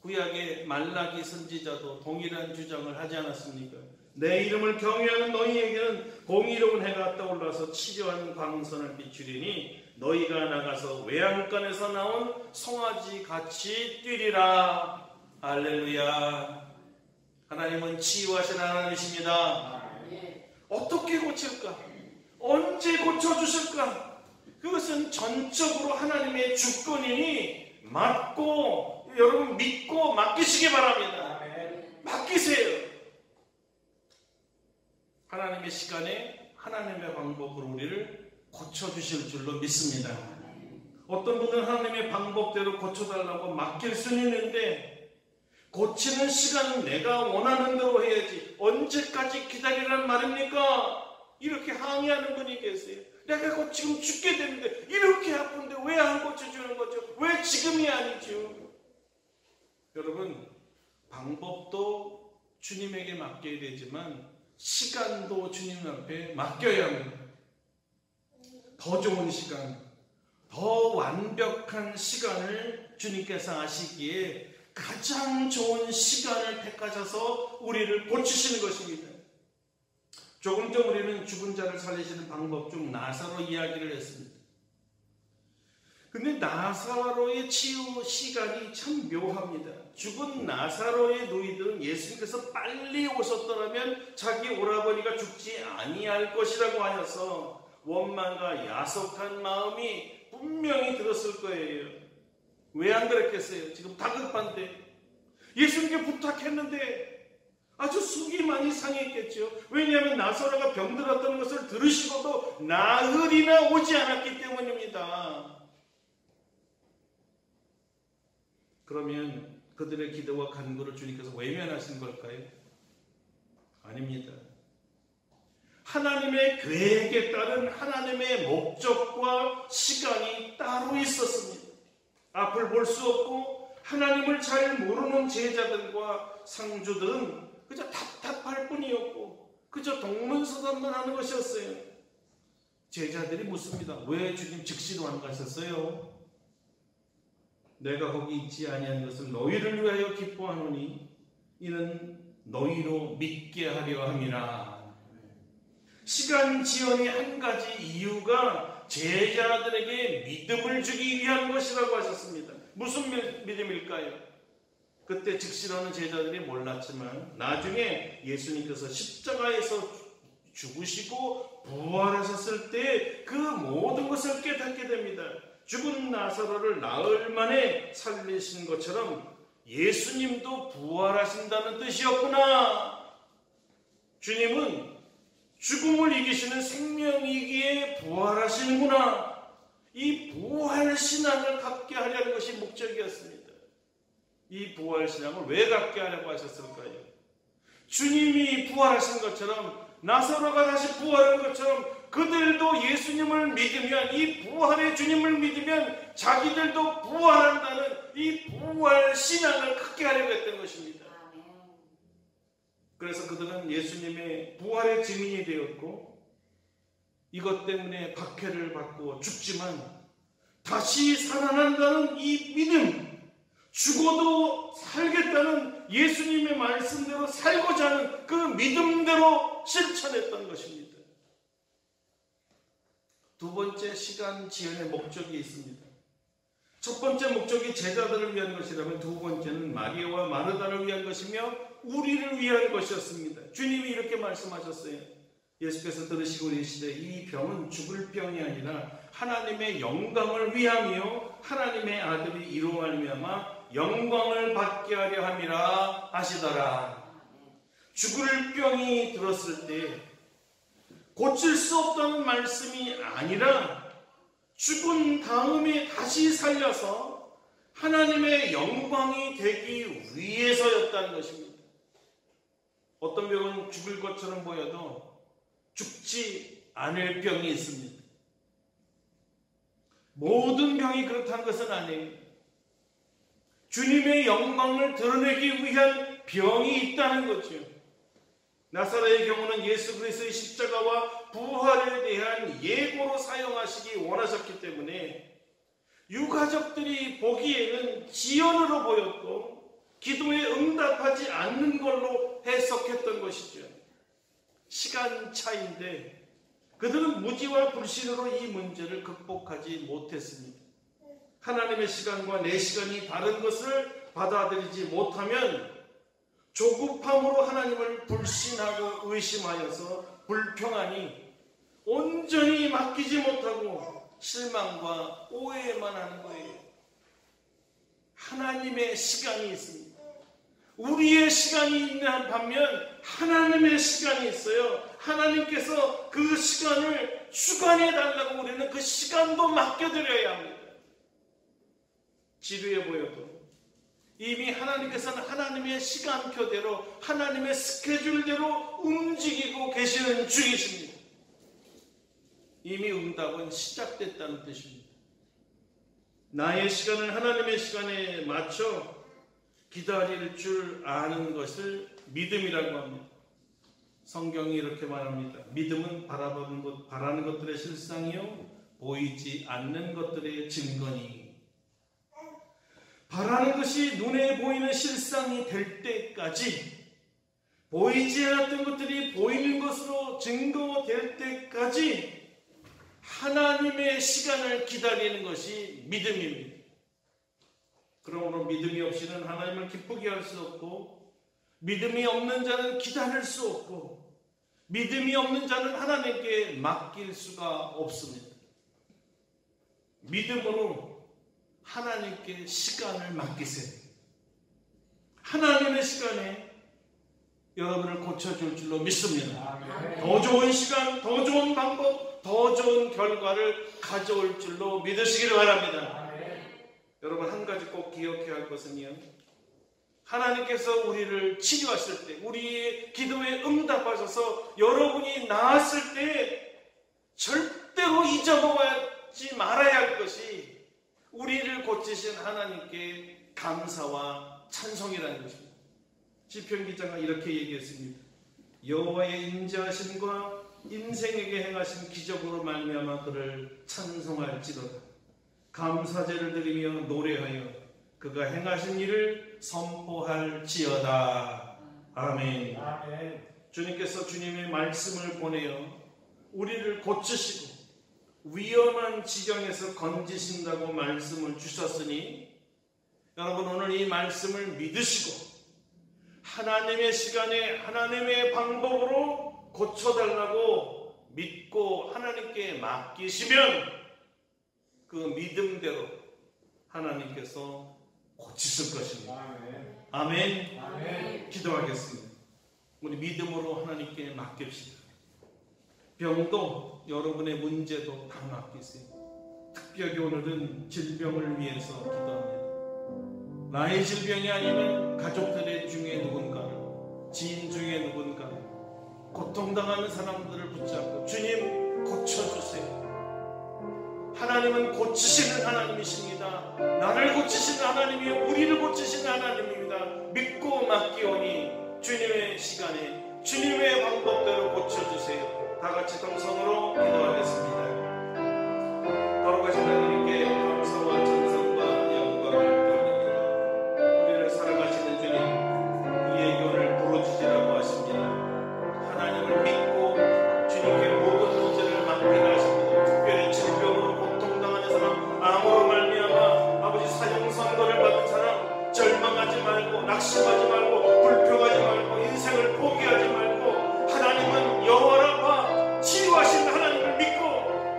Speaker 1: 구약의 말라기 선지자도 동일한 주장을 하지 않았습니까? 내 이름을 경외하는 너희에게는 공의로운 해가 떠올라서 치료하는 광선을 비추리니 너희가 나가서 외양간에서 나온 송아지 같이 뛰리라. 할렐루야. 하나님은 치유하신 하나님이십니다. 어떻게 고칠까? 언제 고쳐주실까? 그것은 전적으로 하나님의 주권이니 맡고 여러분 믿고 맡기시기 바랍니다. 맡기세요. 하나님의 시간에 하나님의 방법으로 우리를 고쳐주실 줄로 믿습니다. 어떤 분은 하나님의 방법대로 고쳐달라고 맡길 수는 있는데 고치는 시간은 내가 원하는 대로 해야지 언제까지 기다리란 말입니까? 이렇게 항의하는 분이 계세요. 내가 곧 지금 죽게 되는데 이렇게 아픈데 왜 안 고쳐주는 거죠? 왜 지금이 아니죠? 여러분, 방법도 주님에게 맡겨야 되지만 시간도 주님 앞에 맡겨야 합니다. 더 좋은 시간, 더 완벽한 시간을 주님께서 아시기에 가장 좋은 시간을 택하셔서 우리를 고치시는 것입니다. 조금 전 우리는 죽은 자를 살리시는 방법 중 나사로 이야기를 했습니다. 근데 나사로의 치유 시간이 참 묘합니다. 죽은 나사로의 누이들은 예수님께서 빨리 오셨더라면 자기 오라버니가 죽지 아니할 것이라고 하셔서 원망과 야속한 마음이 분명히 들었을 거예요. 왜 안 그랬겠어요? 지금 다급한데 예수님께 부탁했는데 아주 속이 많이 상했겠죠. 왜냐하면 나사로가 병들었다는 것을 들으시고도 나흘이나 오지 않았기 때문입니다. 그러면 그들의 기도와 간구를 주님께서 외면하신 걸까요? 아닙니다. 하나님의 계획에 따른 하나님의 목적과 시간이 따로 있었습니다. 앞을 볼 수 없고 하나님을 잘 모르는 제자들과 상주들은 그저 답답할 뿐이었고 그저 동문서답만 하는 것이었어요. 제자들이 묻습니다. 왜 주님 즉시로 안 가셨어요? 내가 거기 있지 아니한 것을 너희를 위하여 기뻐하노니 이는 너희로 믿게 하려 함이라. 시간 지연의 한 가지 이유가 제자들에게 믿음을 주기 위한 것이라고 하셨습니다. 무슨 믿음일까요? 그때 즉시라는 제자들이 몰랐지만 나중에 예수님께서 십자가에서 죽으시고 부활하셨을 때 그 모든 것을 깨닫게 됩니다. 죽은 나사로를 나흘 만에 살리신 것처럼 예수님도 부활하신다는 뜻이었구나. 주님은 죽음을 이기시는 생명이기에 부활하시는구나. 이 부활신앙을 갖게 하려는 것이 목적이었습니다. 이 부활신앙을 왜 갖게 하려고 하셨을까요? 주님이 부활하신 것처럼 나사로가 다시 부활한 것처럼 그들도 예수님을 믿으면, 이 부활의 주님을 믿으면 자기들도 부활한다는 이 부활 신앙을 갖게 하려고 했던 것입니다. 그래서 그들은 예수님의 부활의 증인이 되었고, 이것 때문에 박해를 받고 죽지만 다시 살아난다는 이 믿음, 죽어도 살겠다는 예수님의 말씀대로 살고자 하는 그 믿음대로 실천했던 것입니다. 두 번째 시간 지연의 목적이 있습니다. 첫 번째 목적이 제자들을 위한 것이라면 두 번째는 마리아와 마르다를 위한 것이며 우리를 위한 것이었습니다. 주님이 이렇게 말씀하셨어요. 예수께서 들으시고 이르시되 이 병은 죽을 병이 아니라 하나님의 영광을 위하며 하나님의 아들이 이로 말미암아 영광을 받게 하려 함이라 하시더라. 죽을 병이 들었을 때 고칠 수 없다는 말씀이 아니라 죽은 다음에 다시 살려서 하나님의 영광이 되기 위해서였다는 것입니다. 어떤 병은 죽을 것처럼 보여도 죽지 않을 병이 있습니다. 모든 병이 그렇다는 것은 아니에요. 주님의 영광을 드러내기 위한 병이 있다는 거죠. 나사렛의 경우는 예수 그리스도의 십자가와 부활에 대한 예고로 사용하시기 원하셨기 때문에 유가족들이 보기에는 지연으로 보였고 기도에 응답하지 않는 걸로 해석했던 것이죠. 시간 차이인데 그들은 무지와 불신으로 이 문제를 극복하지 못했습니다. 하나님의 시간과 내 시간이 다른 것을 받아들이지 못하면 조급함으로 하나님을 불신하고 의심하여서 불평하니 온전히 맡기지 못하고 실망과 오해만 하는 거예요. 하나님의 시간이 있습니다. 우리의 시간이 있는 반면 하나님의 시간이 있어요. 하나님께서 그 시간을 주관해 달라고 우리는 그 시간도 맡겨드려야 합니다. 지루해 보여도 이미 하나님께서는 하나님의 시간표대로 하나님의 스케줄대로 움직이고 계시는 중이십니다. 이미 응답은 시작됐다는 뜻입니다. 나의 시간을 하나님의 시간에 맞춰 기다릴 줄 아는 것을 믿음이라고 합니다. 성경이 이렇게 말합니다. 믿음은 바라는 것들의 실상이요 보이지 않는 것들의 증거니. 바라는 것이 눈에 보이는 실상이 될 때까지, 보이지 않았던 것들이 보이는 것으로 증거될 때까지 하나님의 시간을 기다리는 것이 믿음입니다. 그러므로 믿음이 없이는 하나님을 기쁘게 할 수 없고, 믿음이 없는 자는 기다릴 수 없고, 믿음이 없는 자는 하나님께 맡길 수가 없습니다. 믿음으로 하나님께 시간을 맡기세요. 하나님의 시간에 여러분을 고쳐줄 줄로 믿습니다. 더 좋은 시간, 더 좋은 방법, 더 좋은 결과를 가져올 줄로 믿으시기를 바랍니다. 여러분 한 가지 꼭 기억해야 할 것은요, 하나님께서 우리를 치료하실 때, 우리의 기도에 응답하셔서 여러분이 나았을 때 절대로 잊어먹지 말아야 할 것이 우리를 고치신 하나님께 감사와 찬송이라는 것입니다. 시편 기자가 이렇게 얘기했습니다. 여호와의 인자하심과 인생에게 행하신 기적으로 말미암아 그를 찬송할지로다. 감사제를 드리며 노래하여 그가 행하신 일을 선포할지어다. 아멘. 아멘. 주님께서 주님의 말씀을 보내어 우리를 고치시고 위험한 지경에서 건지신다고 말씀을 주셨으니 여러분 오늘 이 말씀을 믿으시고 하나님의 시간에 하나님의 방법으로 고쳐달라고 믿고 하나님께 맡기시면 그 믿음대로 하나님께서 고치실 것입니다. 아멘. 아멘. 기도하겠습니다. 우리 믿음으로 하나님께 맡깁시다. 병도 여러분의 문제도 다 맡기세요. 특별히 오늘은 질병을 위해서 기도합니다. 나의 질병이 아니면 가족들의 중에 누군가를, 지인 중에 누군가를, 고통당하는 사람들을 붙잡고 주님 고쳐주세요. 하나님은 고치시는 하나님이십니다. 나를 고치시는 하나님이 우리를 고치시는 하나님입니다. 믿고 맡기오니 주님의 시간에 주님의 방법대로 고쳐주세요. 다 같이 동성으로 기도하겠습니다. 돌아가신 하나님께 감사와 찬송과 영광을 돌립니다. 우리를 살아가시는 주님, 우리의 교훈을 부르짖으라고 하십니다. 하나님을 믿고 주님께 모든 문제를 맡기라 하십니다. 특별히 질병으로 고통당하는 사람, 암으로 말미암아 아버지 사형선고를 받은 사람, 절망하지 말고 낙심하지 말고 불평하지 말고 인생을 포기하지 말고 하나님은 여호와라파 치유하신 하나님을 믿고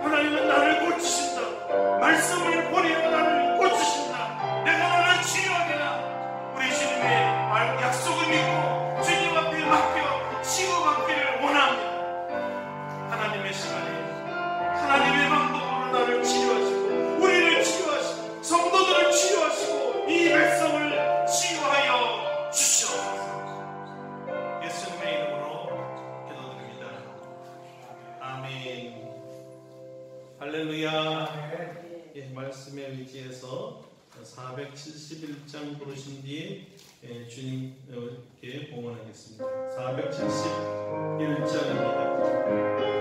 Speaker 1: 하나님은 나를 고치신다. 말씀을 보내어 나를 고치신다. 내가 나를 치유하게라. 우리 주님의 약속을 믿고 주님 앞에 맡겨 치유받기를 원합니다. 하나님의 시간에 하나님의 방법으로 나를 치유하시고 우리를 치유하시고 성도들을 치유하시고 이 백성을 치유하여 주시옵소서. 예수님의 이름으로 기도드립니다. 아멘. 할렐루야. 예, 말씀의 의지에서 471장 부르신 뒤에 주님께 봉헌하겠습니다. 471장입니다.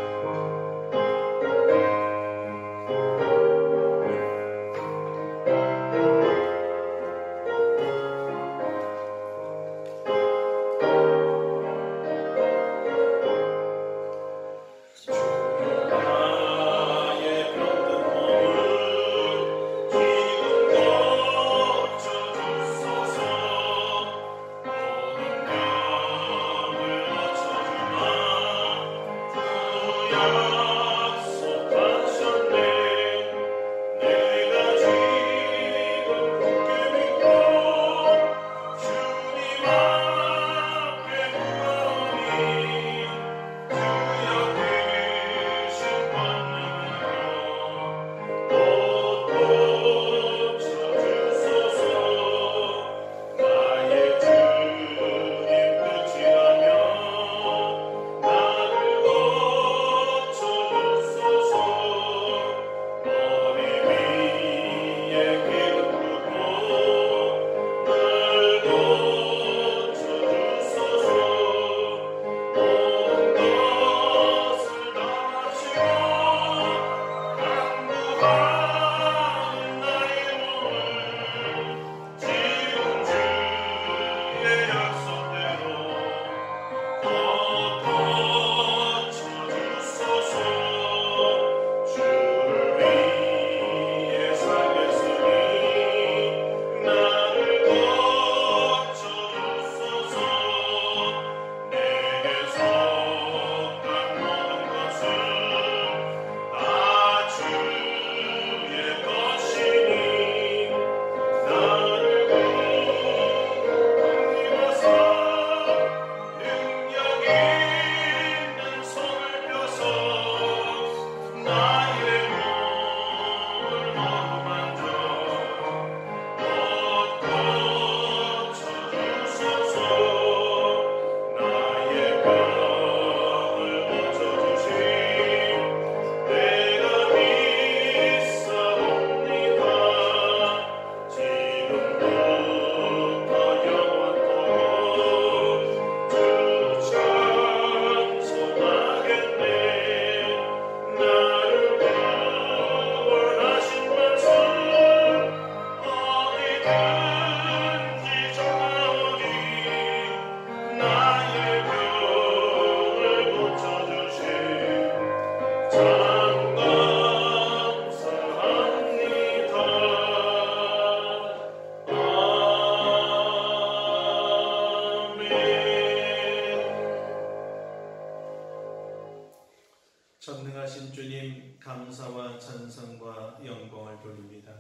Speaker 1: 전능하신 주님, 감사와 찬송과 영광을 돌립니다.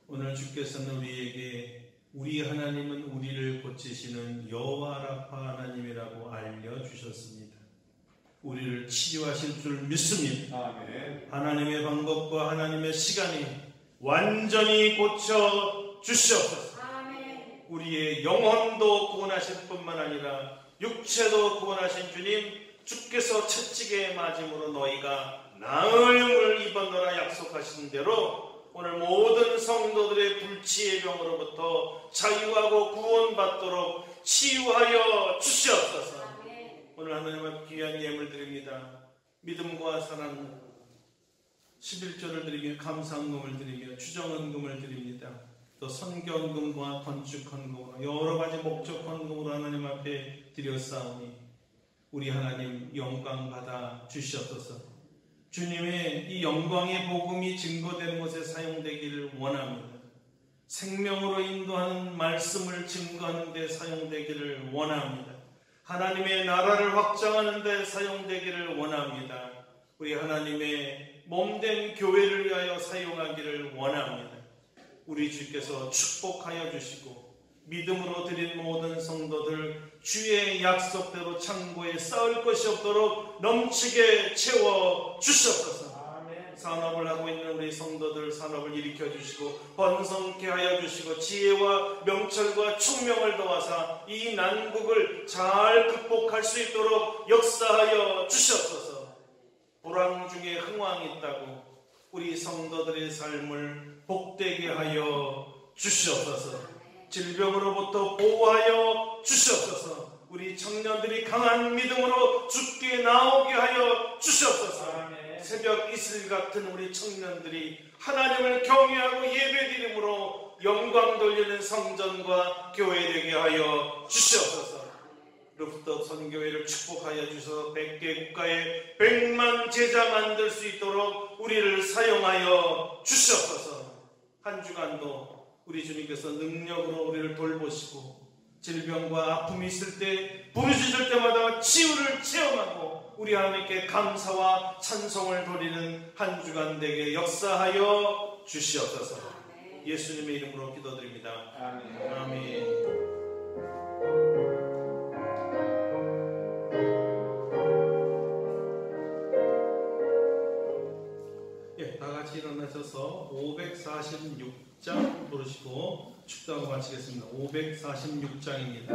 Speaker 1: 오늘 주께서는 우리에게 우리 하나님은 우리를 고치시는 여호와 라파 하나님이라고 알려주셨습니다. 우리를 치료하실 줄 믿습니다.
Speaker 2: 아멘.
Speaker 1: 하나님의 방법과 하나님의 시간이 완전히 고쳐 주시옵소서.
Speaker 3: 아멘.
Speaker 1: 우리의 영혼도 구원하실 뿐만 아니라 육체도 구원하신 주님, 주께서 채찍에 맞음으로 너희가 나음을 입었노라 약속하신 대로 오늘 모든 성도들의 불치의 병으로부터 자유하고 구원받도록 치유하여 주시옵소서. 오늘 하나님 앞에 귀한 예물 드립니다. 믿음과 사랑 11조를 드리며 감사헌금을 드리며 추정헌금을 드립니다. 또 선교헌금과 건축헌금으로 여러 가지 목적헌금으로 하나님 앞에 드렸사오니 우리 하나님 영광 받아 주시옵소서. 주님의 이 영광의 복음이 증거되는 곳에 사용되기를 원합니다. 생명으로 인도하는 말씀을 증거하는 데 사용되기를 원합니다. 하나님의 나라를 확장하는 데 사용되기를 원합니다. 우리 하나님의 몸된 교회를 위하여 사용하기를 원합니다. 우리 주께서 축복하여 주시고 믿음으로 드린 모든 성도들 주의 약속대로 창고에 쌓을 것이 없도록 넘치게 채워 주시옵소서. 산업을 하고 있는 우리 성도들 산업을 일으켜 주시고 번성케 하여 주시고 지혜와 명철과 총명을 도와서 이 난국을 잘 극복할 수 있도록 역사하여 주시옵소서. 불황 중에 흥왕이 있다고 우리 성도들의 삶을 복되게 하여 주시옵소서. 질병으로부터 보호하여 주시옵소서. 우리 청년들이 강한 믿음으로 주께 나오게 하여 주시옵소서. 새벽 이슬 같은 우리 청년들이 하나님을 경외하고 예배드림으로 영광 돌리는 성전과 교회 되게 하여 주시옵소서. 루프톱 선교회를 축복하여 주셔서 100개 국가에 100만 제자 만들 수 있도록 우리를 사용하여 주시옵소서. 한 주간도 우리 주님께서 능력으로 우리를 돌보시고 질병과 아픔이 있을 때 부르짖을 때마다 치유를 체험하고 우리 하나님께 감사와 찬송을 돌리는 한 주간 되게 역사하여 주시옵소서. 예수님의 이름으로 기도드립니다. 아멘. 아멘. 다 같이 일어나셔서 546장 부르시고 축도하고 마치겠습니다. 546장입니다.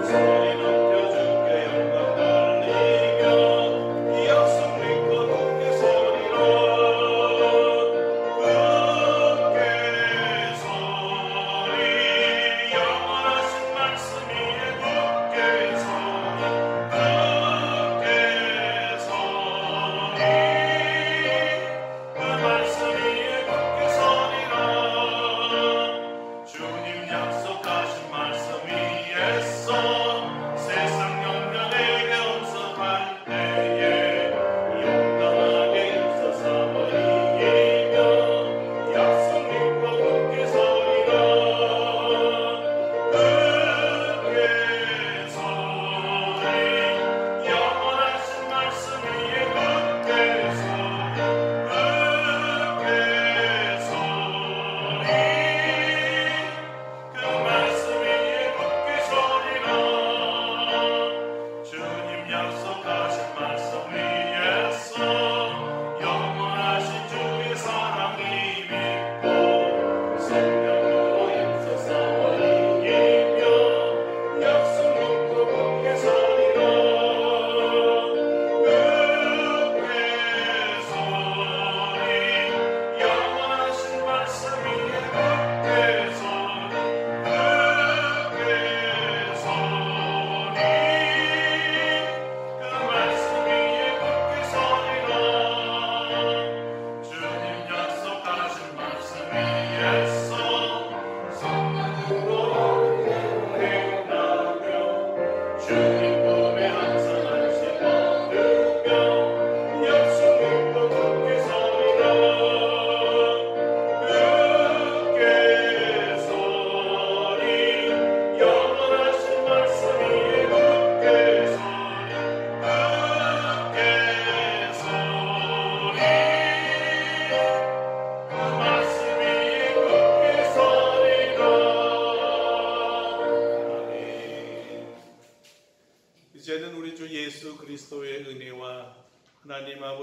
Speaker 3: 소리 높여 주께 영광 돌리며 이 약속 믿고 굳게 서리라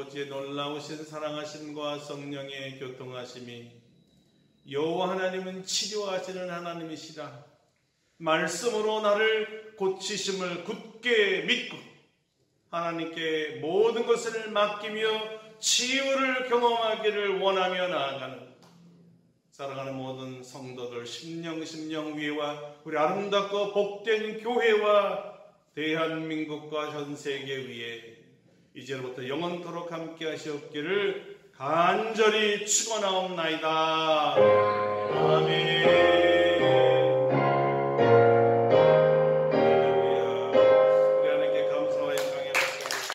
Speaker 1: 아버지의 놀라우신 사랑하심과 성령의 교통하심이, 여호와 하나님은 치료하시는 하나님이시라. 말씀으로 나를 고치심을 굳게 믿고 하나님께 모든 것을 맡기며 치유를 경험하기를 원하며 나아가는 사랑하는 모든 성도들, 심령위와 우리 아름답고 복된 교회와 대한민국과 전 세계 위에 이제로부터 영원토록 함께 하시옵기를 간절히 축원하옵나이다. 아멘.